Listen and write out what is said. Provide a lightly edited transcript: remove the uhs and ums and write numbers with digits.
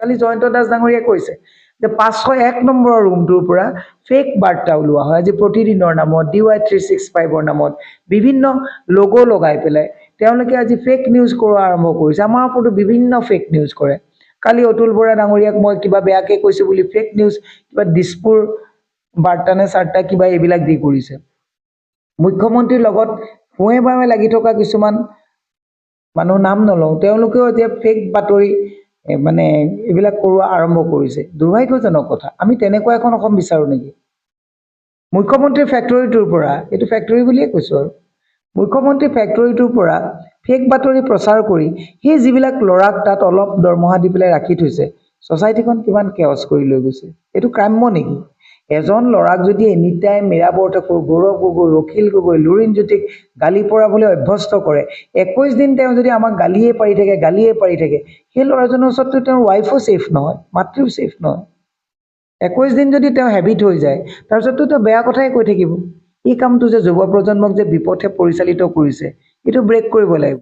কালি জয়ন্ত দাস ডাঙৰীয়াই কৈছে যে 501 নম্বৰৰ ৰুমটোৰ পৰা ফেক বাৰ্তা ওলোৱা হয় আজি প্ৰতিদিনৰ নামত DY365ৰ নামত বিভিন্ন লোগো লগাই পেলাই তেওঁলোকে আজি ফেক নিউজ কৰা আৰম্ভ কৰিছে আমাৰ ওপৰতো বিভিন্ন ফেক নিউজ কৰে কালি অতুল বৰা ডাঙৰীয়াক মই কিবা বেয়াকে কৈছো বুলি ফেক নিউজ কিবা দিছপুৰ বাৰ্তা নে চাৰ্টা কিবা এইবিলাক দি কৰিছে মুখ্যমন্ত্ৰীৰ লগত হোৱে বাৱে লাগি থকা কিছুমান মানুহ নাম নলওঁ তেওঁলোকেও এতিয়া ফেক বাতৰি মানে এইবিলাক কৰোৱা আৰম্ভ কৰিছে দুৰ্ভাগ্যজনক কথা আমি তেনেকুৱা এখন অসম বিচাৰো নেকি মুখ্যমন্ত্ৰীৰ ফেক্টৰীটোৰ পৰা এইটো ফেক্টৰী বুলিয়ে কৈছো আৰু মুখ্যমন্ত্ৰী ফেক্টৰীটোৰ পৰা ফেক বাতৰি প্ৰচাৰ কৰি সেই যিবিলাক লৰাক তাত অলপ দৰমহা দি পেলাই ৰাখি থৈছে সোসাইটিখন কিমান কেওস কৰি লৈ গৈছে এইটো ক্ৰাম্য নেকি এজন লৰাক যদি এনি টাইম মীৰা বৰঠাকুৰ গৌৰৱ গগৈ অখিল গগৈ লুৰিণ জ্যোতিক গালি পৰাবলৈ অভ্যস্ত কৰে 21 দিন তেওঁ যদি আমাক গালিয়ে পাৰি থাকে সেই ল'ৰাজনৰ ওচৰতো তেওঁৰ ৱাইফো ছেফ নহয় মাতৃও ছেফ নহয় 21 দিন যদি তেওঁ হেবিট হৈ যায় তাৰপিছততো তেওঁ বেয়া কথাই কৈ থাকিব এই কামটো যে যুৱ প্ৰজন্মক যে বিপথে পৰিচালিত কৰিছে এইটো ব্ৰেক কৰিব লাগিব